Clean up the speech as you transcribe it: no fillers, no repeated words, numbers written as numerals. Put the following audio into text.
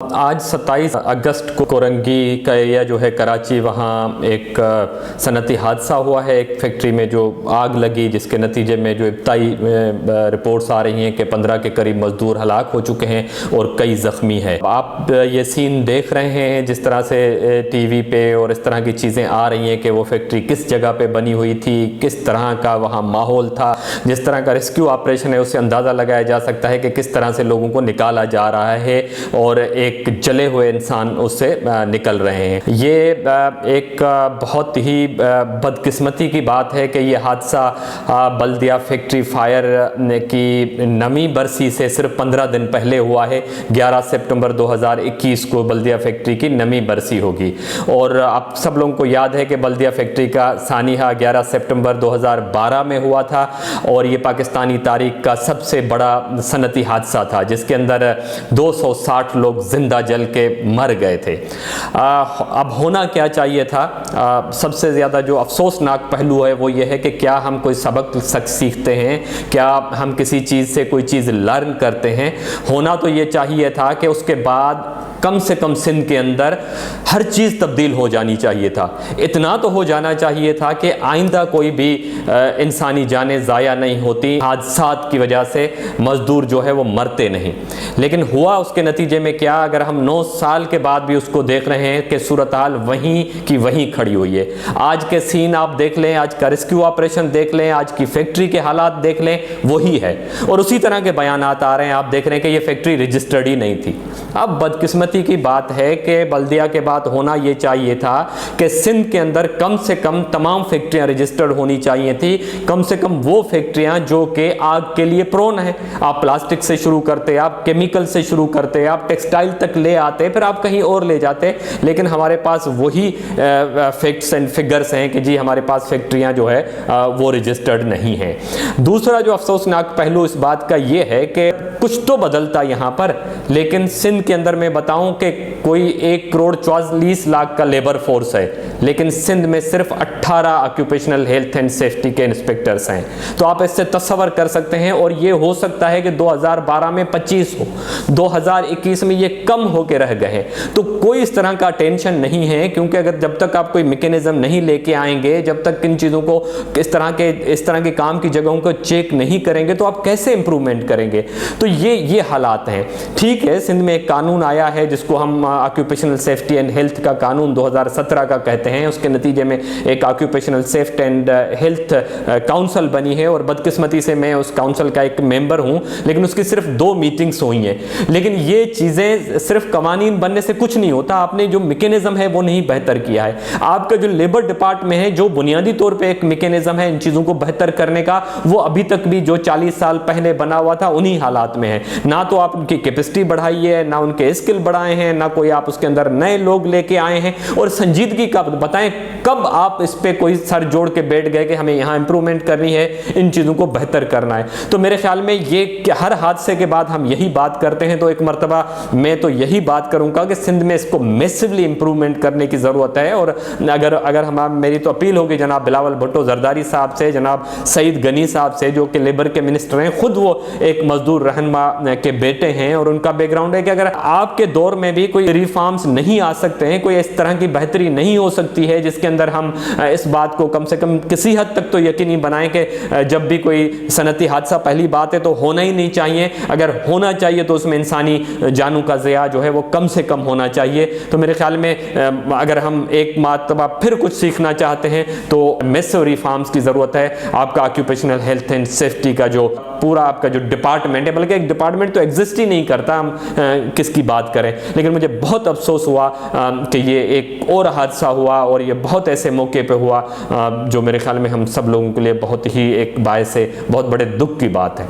आज 27 अगस्त को कोरंगी का एरिया जो है कराची, वहाँ एक सनती हादसा हुआ है। एक फैक्ट्री में जो आग लगी, जिसके नतीजे में जो इब्तदाई रिपोर्ट्स आ रही हैं कि 15 के करीब मजदूर हलाक हो चुके हैं और कई ज़ख्मी हैं। आप ये सीन देख रहे हैं जिस तरह से टीवी पे और इस तरह की चीज़ें आ रही हैं कि वो फैक्ट्री किस जगह पे बनी हुई थी, किस तरह का वहाँ माहौल था। जिस तरह का रेस्क्यू ऑपरेशन है उससे अंदाज़ा लगाया जा सकता है कि किस तरह से लोगों को निकाला जा रहा है और एक जले हुए इंसान उससे निकल रहे हैं। ये एक बहुत ही बदकिस्मती की बात है कि ये हादसा बल्दिया फैक्ट्री फायर की नमी बरसी से सिर्फ 15 दिन पहले हुआ है। 11 सितंबर 2021 को बल्दिया फैक्ट्री की नमी बरसी होगी और आप सब लोगों को याद है कि बल्दिया फैक्ट्री का सानिहा 11 सितंबर 2012 में हुआ था और ये पाकिस्तानी तारीख का सबसे बड़ा सनती हादसा था, जिसके अंदर 260 लोग जिंदा जल के मर गए थे। अब होना क्या चाहिए था? सबसे ज़्यादा जो अफसोसनाक पहलू है वो ये है कि क्या हम कोई सबक सीखते हैं, क्या हम किसी चीज़ से कोई चीज़ लर्न करते हैं? होना तो ये चाहिए था कि उसके बाद कम से कम सिंध के अंदर हर चीज़ तब्दील हो जानी चाहिए था। इतना तो हो जाना चाहिए था कि आइंदा कोई भी इंसानी जानें ज़ाया नहीं होती, हादसात की वजह से मज़दूर जो है वो मरते नहीं। लेकिन हुआ उसके नतीजे में क्या? अगर हम 9 साल के बाद भी उसको देख रहे हैं कि सूरत हाल वहीं की वहीं खड़ी हुई है। आज के सीन आप देख लें, आज का रेस्क्यू ऑपरेशन देख लें, आज की फैक्ट्री के हालात देख लें, वही है। और उसी तरह के बयानात आ रहे हैं, आप देख रहे हैं कि ये फैक्ट्री रजिस्टर्ड ही नहीं थी। अब बदकिस्मती की बात है कि बल्दिया के बाद होना ये चाहिए था कि सिंध के अंदर कम से कम तमाम फैक्ट्रियां रजिस्टर्ड होनी चाहिए थी। कम से कम वो फैक्ट्रियां जो कि आग के लिए प्रोन है। आप प्लास्टिक से शुरू करते, आप केमिकल से शुरू करते, आप टेक्सटाइल तक ले आते, फिर आप कहीं और ले जाते। लेकिन हमारे पास वही फैक्ट्स एंड फिगर्स हैं कि जी हमारे पास फैक्ट्रियां जो है वो रजिस्टर्ड नहीं हैं। दूसरा जो अफसोसनाक पहलू इस बात का ये है कि कुछ तो बदलता यहाँ पर, लेकिन सिंध के अंदर मैं बताऊं कि कोई 1 करोड़ 44 लाख का लेबर फोर्स है, लेकिन सिंध में सिर्फ 18 ऑक्यूपेशनल हेल्थ एंड सेफ्टी के इंस्पेक्टर्स हैं। तो आप इससे तस्वर कर सकते हैं। और ये हो सकता है कि 2012 में 25 हो, 2021 में ये कम होके रह गए हैं। तो कोई इस तरह का टेंशन नहीं है, क्योंकि अगर जब तक आप कोई मैकेनिज्म नहीं लेके आएंगे, जब तक इन चीज़ों को इस तरह के काम की जगहों को चेक नहीं करेंगे, तो आप कैसे इंप्रूवमेंट करेंगे? तो ये हालात हैं। ठीक है, सिंध में एक कानून आया है जिसको हम ऑक्यूपेशनल सेफ्टी एंड हेल्थ का कानून 2017 का कहते हैं। उसके नतीजे में एक occupational safety and health council बनी है और बदकिस्मती से मैं उस काउंसिल का एक मेंबर हूं, लेकिन उसकी सिर्फ 2 मीटिंग्स हुई हैं। लेकिन ये चीज़ें सिर्फ कवानीन बनने से कुछ नहीं होता। आपने जो मैकेनिज्म है वो नहीं बेहतर किया है। आपका जो लेबर डिपार्टमेंट है, जो बुनियादी तौर पे एक मैकेनिज्म है इन चीज़ों को बेहतर करने का, वो अभी तक भी जो 40 साल पहले बना हुआ था उन्हीं हालात में है। ना तो आप उनकी कैपेसिटी बढ़ाई है, ना उनके स्किल बढ़ाए हैं, ना कोई आप उसके अंदर नए लोग लेके आए हैं। और संजीदगी का बताएं, कब आप इस पे कोई सर जोड़ के बैठ गए कि हमें यहाँ इंप्रूवमेंट करनी है, इन चीज़ों को बेहतर करना है? तो मेरे ख्याल में ये हर हादसे के बाद हम यही बात करते हैं। तो एक मरतबा मैं तो यही बात करूँगा कि सिंध में इसको मैसिवली इंप्रूवमेंट करने की ज़रूरत है। और अगर मेरी तो अपील होगी जनाब बिलावल भुट्टो जरदारी साहब से, जनाब सईद गनी साहब से, जो कि लेबर के मिनिस्टर हैं, खुद वो एक मजदूर रहनुमा के बेटे हैं और उनका बैकग्राउंड है कि अगर आपके दौर में भी कोई रिफॉर्म्स नहीं आ सकते हैं, कोई इस तरह की बेहतरी नहीं हो सकती है जिसके अंदर हम इस बात को कम से कम किसी हद तक तो यकीनी बनाएं कि जब भी कोई सनती हादसा, पहली बात है तो होना ही नहीं चाहिए। अगर होना चाहिए तो उसमें इंसानी जानों का ज़िया जो है वो कम से कम होना चाहिए। तो मेरे ख्याल में अगर हम एक मरतबा फिर कुछ सीखना चाहते हैं तो मैसिव रिफॉर्म्स की ज़रूरत है। आपका ऑक्यूपेशनल हेल्थ एंड सेफ्टी का जो पूरा आपका जो डिपार्टमेंट है, बल्कि एक डिपार्टमेंट तो एग्जिस्ट ही नहीं करता, हम किसकी बात करें। लेकिन मुझे बहुत अफसोस हुआ कि ये एक और हादसा हुआ और ये बहुत ऐसे मौके पे हुआ जो मेरे ख्याल में हम सब लोगों के लिए बहुत ही एक बायस से बहुत बड़े दुख की बात है।